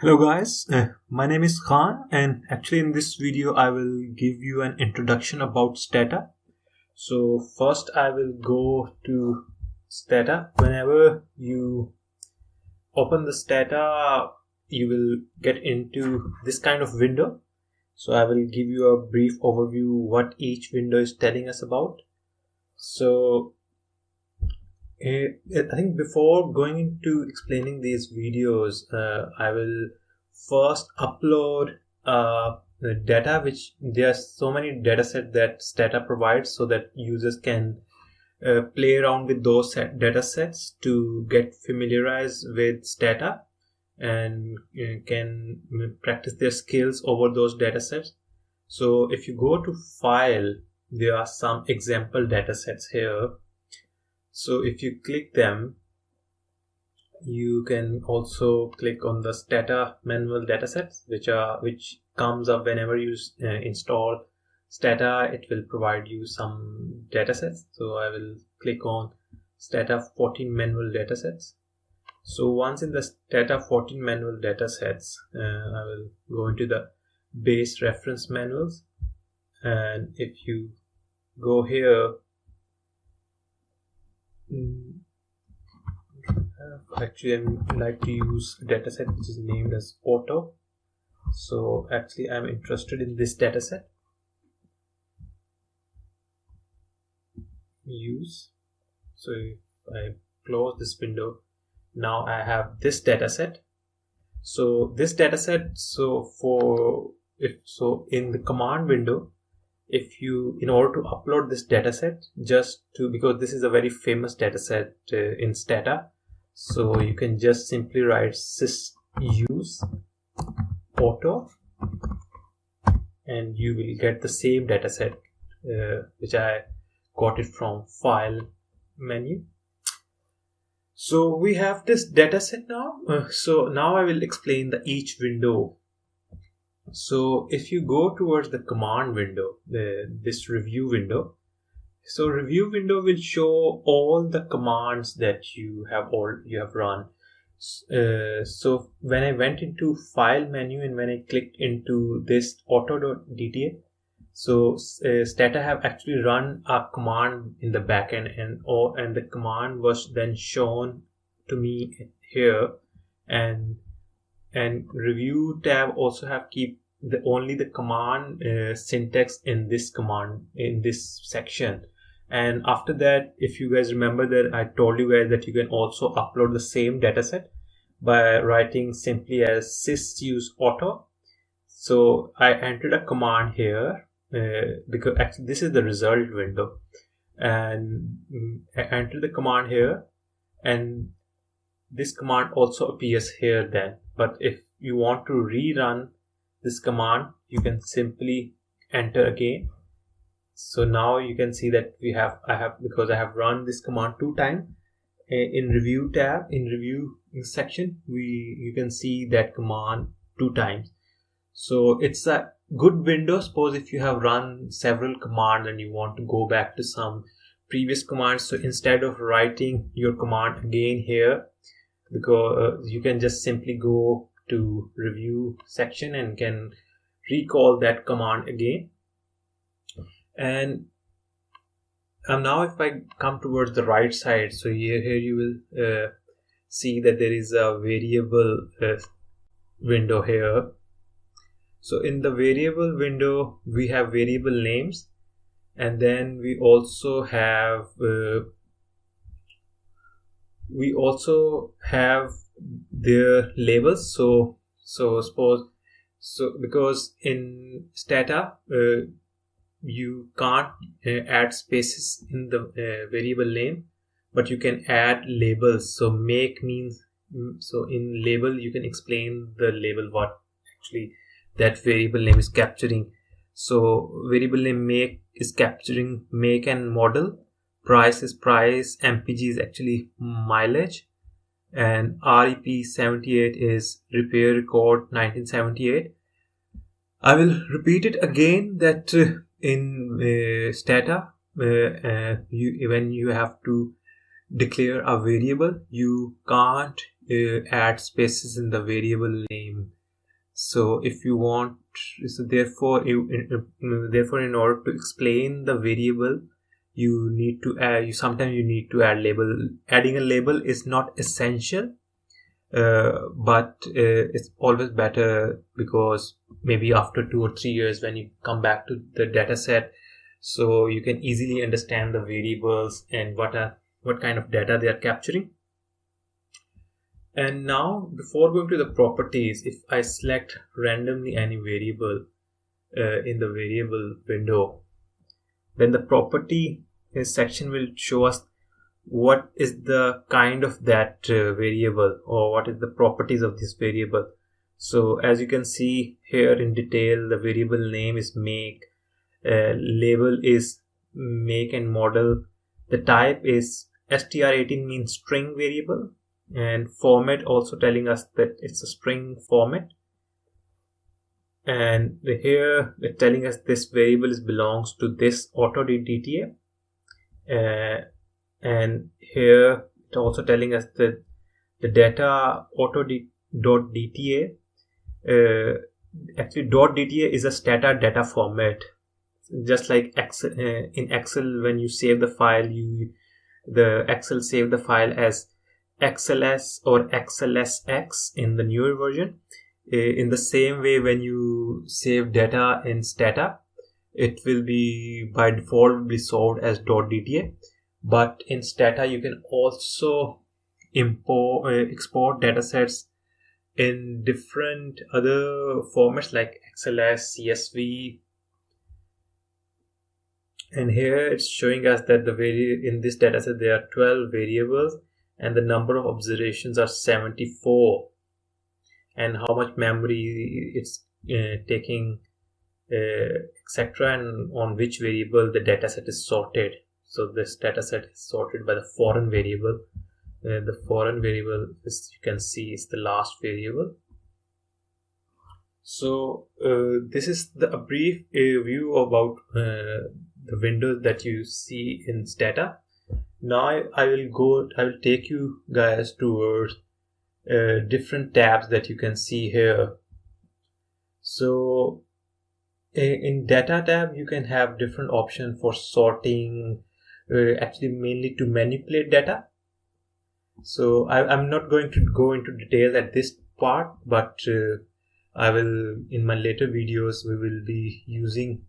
Hello guys, my name is Khan, and actually in this video I will give you an introduction about Stata. So first I will go to Stata. Whenever you open the Stata, you will get into this kind of window. So I will give you a brief overview what each window is telling us about. So I think before going into explaining these videos, I will first upload the data, which there are so many data sets that Stata provides so that users can play around with those data sets to get familiarized with Stata and can practice their skills over those data sets. So if you go to file, there are some example data sets here. So if you click them, you can also click on the Stata manual datasets, which comes up whenever you install Stata. It will provide you some datasets. So I will click on Stata 14 manual datasets. So once in the Stata 14 manual datasets, I will go into the base reference manuals, and if you go here. Actually, I like to use a dataset which is named as auto. So actually I'm interested in this dataset. Use. So if I close this window, now I have this dataset. So this dataset, in the command window, in order to upload this dataset, because this is a very famous dataset in Stata, so you can just simply write sys use auto and you will get the same dataset which I got it from file menu. So we have this dataset now. So now I will explain each window. So if you go towards the command window, this review window, so review window will show all the commands that you have run. So when I went into file menu and when I clicked into this auto.dta, so Stata have actually run a command in the backend, and the command was then shown to me here, and review tab also have keep only the command syntax in this section. And after that, if you guys remember that I told you guys that you can also upload the same dataset by writing simply as sys use auto. So I entered a command here because actually this is the result window, and I entered the command here, and this command also appears here then. But if you want to rerun this command, you can simply enter again. So now you can see that because I have run this command 2 times in review tab, in review section, you can see that command 2 times. So it's a good window. Suppose if you have run several commands and you want to go back to some previous commands, so instead of writing your command again here, because you can just simply go to review section and can recall that command again. And now if I come towards the right side, so here you will see that there is a variable window here. So in the variable window, we have variable names, and then we also have their labels. So because in Stata you can't add spaces in the variable name, but you can add labels. So make means, so in label you can explain the label what actually that variable name is capturing. So variable name make is capturing make and model, price is price, mpg is actually mileage, and rep 78 is repair record 1978. I will repeat it again that in Stata, when you have to declare a variable, you can't add spaces in the variable name. So if you want, so therefore in order to explain the variable, you need to add, sometimes you need to add label. Adding a label is not essential, but it's always better, because maybe after 2 or 3 years when you come back to the data set, so you can easily understand the variables and what kind of data they are capturing. And now, before going to the properties, if I select randomly any variable in the variable window, then the property section will show us what is the kind of that variable, or what is the properties of this variable. So as you can see here in detail, the variable name is make, label is make and model, the type is str18 means string variable, and format also telling us that it's a string format. And here it's telling us this variable belongs to this auto DTA, and here it's also telling us that the data auto.dta, actually .dta is a Stata data format, just like Excel. In Excel, when you save the file, the Excel save the file as XLS or XLSX in the newer version. In the same way, when you save data in Stata, it will be by default be saved as .dta. But in Stata, you can also export datasets in different other formats like XLS, CSV. And here it's showing us that in this dataset there are 12 variables, and the number of observations are 74, and how much memory it's taking, etc., and on which variable the dataset is sorted. So this dataset is sorted by the foreign variable. The foreign variable, as you can see, is the last variable. So this is a brief view about the windows that you see in Stata. Now I will take you guys towards different tabs that you can see here. So in data tab, you can have different options for sorting, actually mainly to manipulate data. So I'm not going to go into detail at this part, but I will, in my later videos, we will be using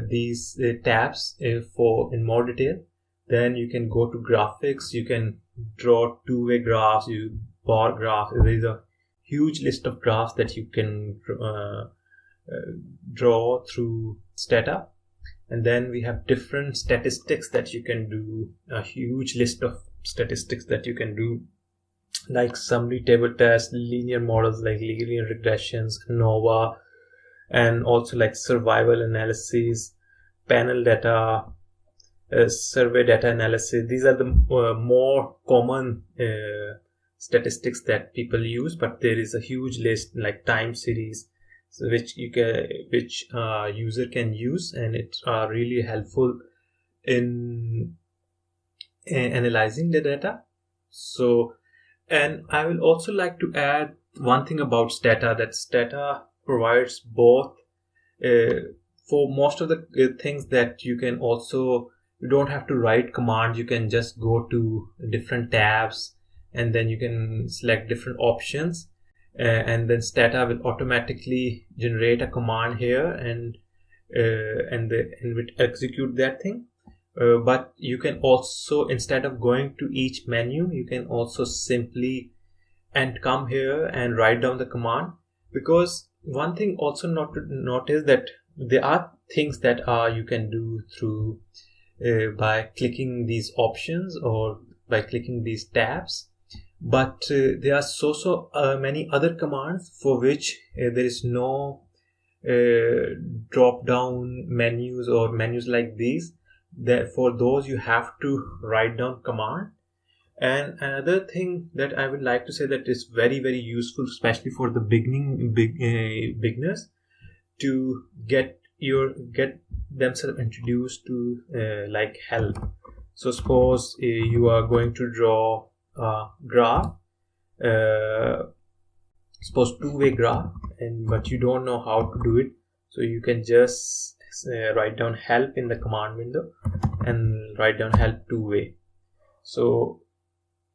these tabs in more detail. Then you can go to graphics, you can draw two-way graphs, bar graphs. There is a huge list of graphs that you can draw through Stata. And then we have different statistics that you can do, a huge list of statistics that you can do, like summary table tests, linear models like linear regressions, ANOVA, and also like survival analysis, panel data, survey data analysis. These are the more common statistics that people use, but there is a huge list like time series, so which user can use, and it's really helpful in analyzing the data. So, and I will also like to add one thing about Stata, that Stata provides both for most of the things that you don't have to write commands. You can just go to different tabs, and then you can select different options, and then Stata will automatically generate a command here, and will execute that thing. But you can also, instead of going to each menu, you can also simply come here and write down the command. Because one thing also not to notice, that there are things that you can do through by clicking these options or by clicking these tabs, but there are so many other commands for which there is no drop down menus or menus like these. That for those you have to write down command. And another thing that I would like to say that is very useful, especially for the beginners, to get themselves introduced to like help. So suppose you are going to draw a graph, suppose two-way graph, and but you don't know how to do it, so you can just write down help in the command window and write down help two-way. So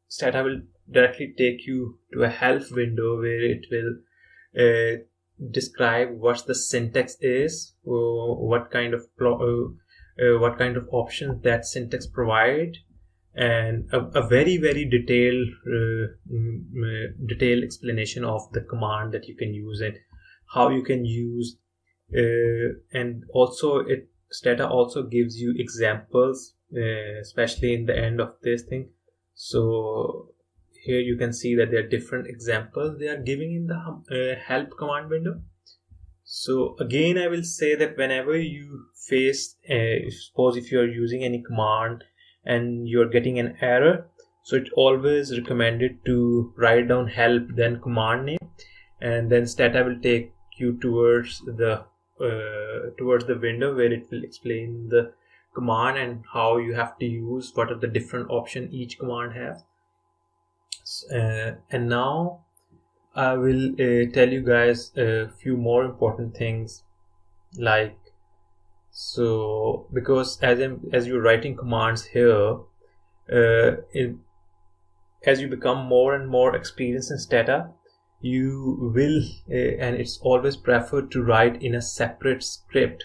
Stata will directly take you to a help window where it will describe what the syntax is, what kind of options that syntax provide, and a very detailed explanation of the command that you can use and how you can use, and also Stata also gives you examples, especially in the end of this thing. So here you can see that there are different examples they are giving in the help command window. So again, I will say that whenever you face, suppose if you are using any command and you're getting an error, so it's always recommended to write down help then command name, and then Stata will take you towards the window where it will explain the command and how you have to use, what are the different options each command has. And now I will tell you guys a few more important things, like, so because as you're writing commands here, as you become more and more experienced in Stata, you will and it's always preferred to write in a separate script.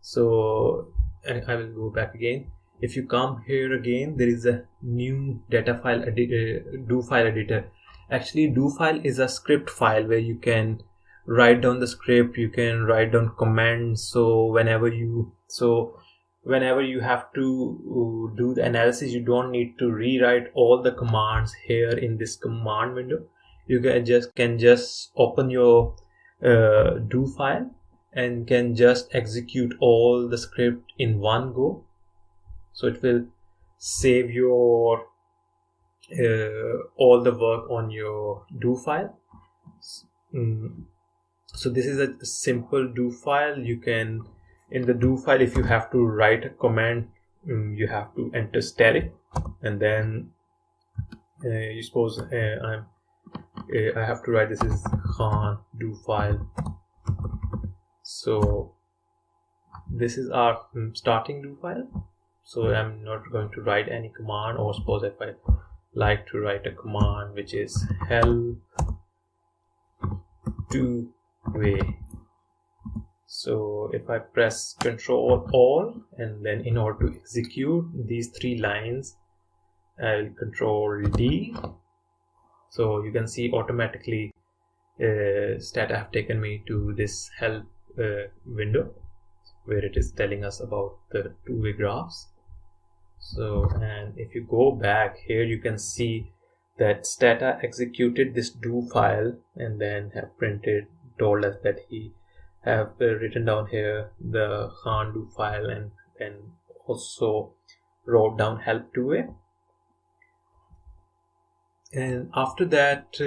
So I will go back again. If you come here again, there is a new data file do file editor. Actually, do file is a script file where you can write down the script, you can write down commands. So whenever you have to do the analysis, you don't need to rewrite all the commands here in this command window. You can just open your do file and can just execute all the script in one go. So it will save your all the work on your do file. So this is a simple do file. You can, in the do file, if you have to write a command, you have to enter static, and then you suppose I have to write, this is Khan do file. So this is our starting do file. So I'm not going to write any command, or suppose if I like to write a command which is help two-way. So if I press Control All, and then in order to execute these three lines, I'll Control D. So you can see automatically Stata have taken me to this help window where it is telling us about the two-way graphs. So, and if you go back here, you can see that Stata executed this do file and then have told us that he have written down here the Khan do file, and then also wrote down help two-way. And after that,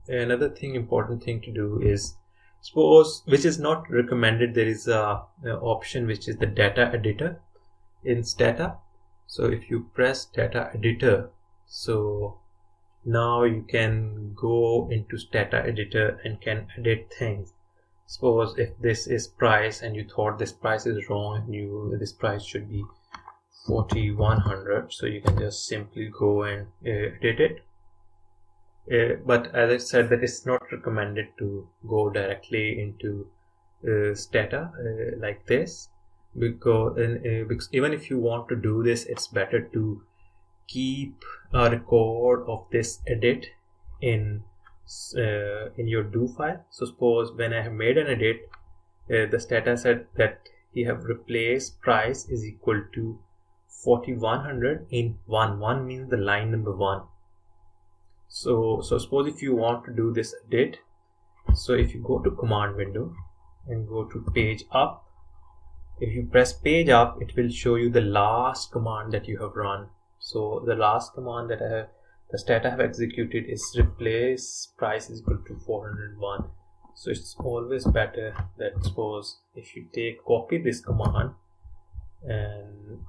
another important thing to do is, suppose, which is not recommended, there is a option which is the data editor in Stata. So if you press data editor, so now you can go into Stata editor and can edit things. Suppose if this is price and you thought this price is wrong and this price should be 4100, so you can just simply go and edit it. But as I said, that it's not recommended to go directly into Stata like this, because even if you want to do this, it's better to keep a record of this edit in your do file. So suppose when I have made an edit, the Stata said that he have replaced price is equal to 4100 in 1 means the line number 1. So suppose if you want to do this edit, so if you go to command window and go to page up, if you press page up, it will show you the last command that you have run. So the last command that the Stata have executed is replace price is equal to 401. So it's always better that, suppose if you copy this command and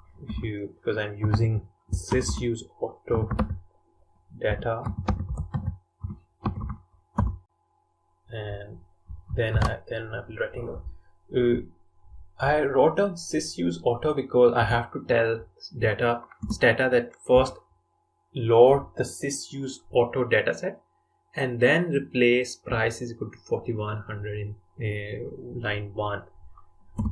because I'm using sysuse auto data, and then I'll be writing. I wrote down sysuse auto because I have to tell Stata that first load the sysuse auto dataset and then replace price is equal to 4100 in line 1.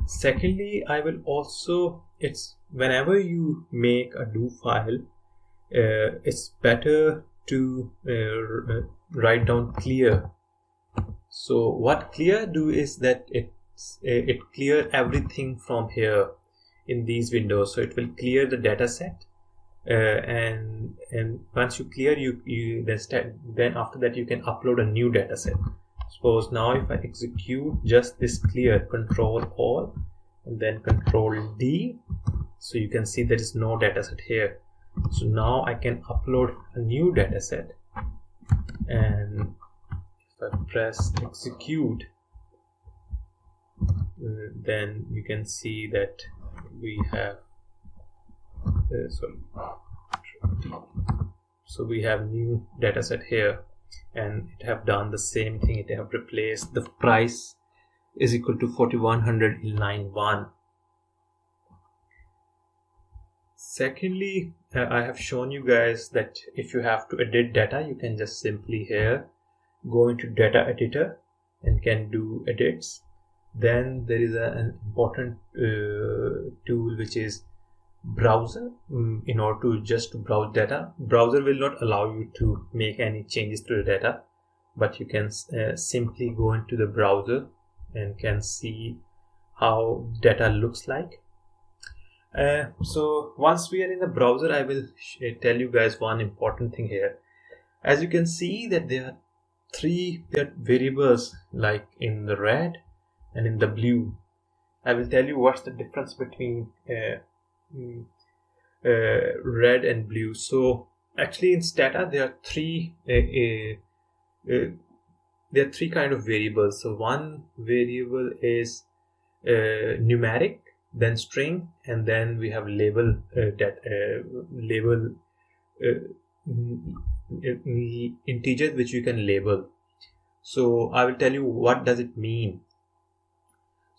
Secondly, I will also, it's whenever you make a do file, it's better to write down clear. So what clear do is that it clear everything from here in these windows. So it will clear the data set, and once you clear, you then after that you can upload a new data set. Suppose now if I execute just this clear, control all and then control D, so you can see there is no data set here. So now I can upload a new data set, and if I press execute, then you can see that we have so we have new data set here, and it have done the same thing. It have replaced the price is equal to 4100 in line 1. Secondly, I have shown you guys that if you have to edit data, you can just simply here go into data editor and can do edits. Then there is an important tool which is browser. In order to just browse data, browser will not allow you to make any changes to the data, but you can simply go into the browser and can see how data looks like. So once we are in the browser, I will tell you guys one important thing here. As you can see that there are three variables, like in the red and in the blue. I will tell you what's the difference between red and blue. So actually in Stata there are three kind of variables. So one variable is numeric, then string, and then we have label integers which you can label. So I will tell you what does it mean.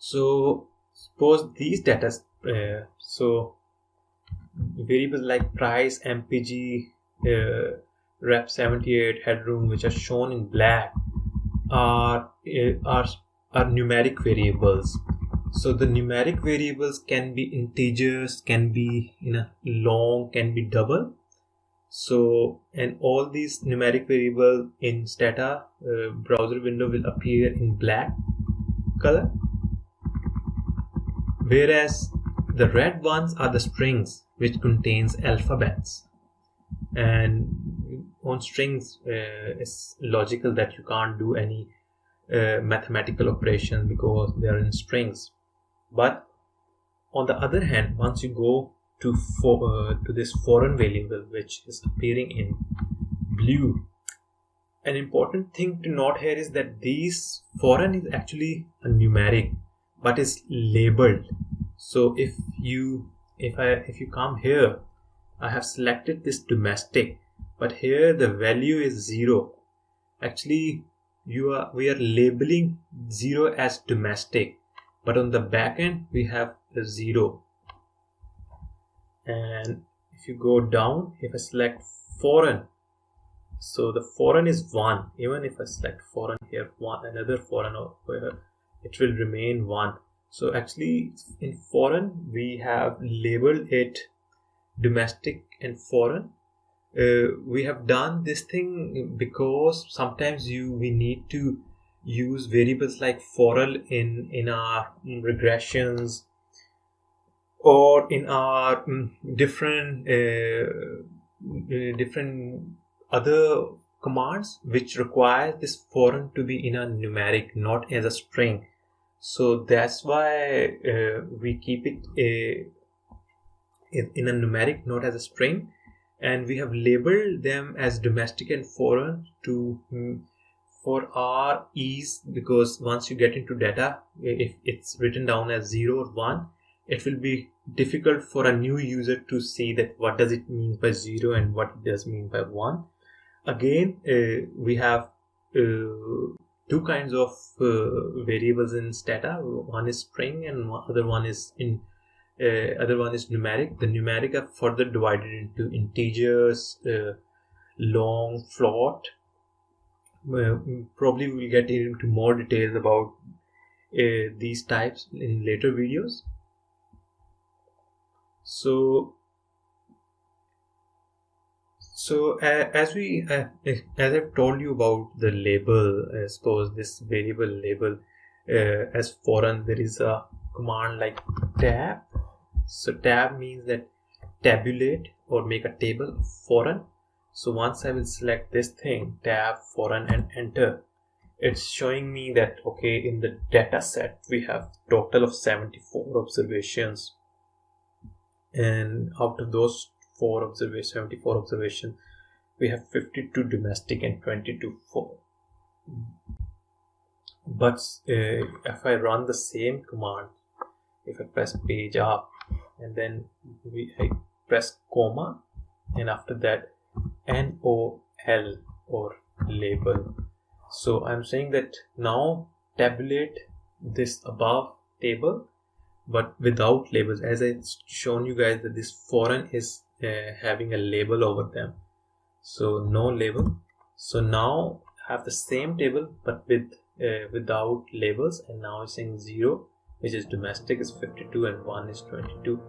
So suppose these data, so variables like price, mpg, rep 78, headroom, which are shown in black, are numeric variables. So the numeric variables can be integers, can be long, can be double. So, and all these numeric variables in Stata browser window will appear in black color, whereas the red ones are the strings which contains alphabets. And on strings, it's logical that you can't do any mathematical operation because they are in strings. But on the other hand, once you go to this foreign variable which is appearing in blue, an important thing to note here is that these foreign is actually a numeric but is labeled. So if you come here, I have selected this domestic, but here the value is 0. Actually we are labeling 0 as domestic, but on the back end we have the 0. And if you go down, if I select foreign, so the foreign is 1. Even if I select foreign here, another foreign over here, it will remain 1. So actually in foreign we have labeled it domestic and foreign. We have done this thing because sometimes we need to use variables like foreign in our regressions or in our different other commands which require this foreign to be in a numeric, not as a string. So that's why we keep it in a numeric, not as a string, and we have labeled them as domestic and foreign for our ease, because once you get into data, if it's written down as 0 or 1, it will be difficult for a new user to see that what does it mean by 0 and what it does mean by 1. Again, we have two kinds of variables in Stata. One is string and other one is numeric. The numeric are further divided into integers, long, float. Probably we'll get into more details about these types in later videos. So as I've told you about the label, suppose this variable label as foreign, there is a command like tab. So tab means that tabulate or make a table of foreign. So once I will select this thing, tab foreign, and enter, it's showing me that okay, in the data set we have total of 74 observations, and out of those 74 observations, we have 52 domestic and 22 foreign. But if I run the same command, if I press page up and then I press comma, and after that NOL or label, so I'm saying that now tabulate this above table but without labels, as I shown you guys that this foreign is having a label over them, so no label. So now I have the same table but without labels, and now it's saying 0, which is domestic, is 52 and 1 is 22.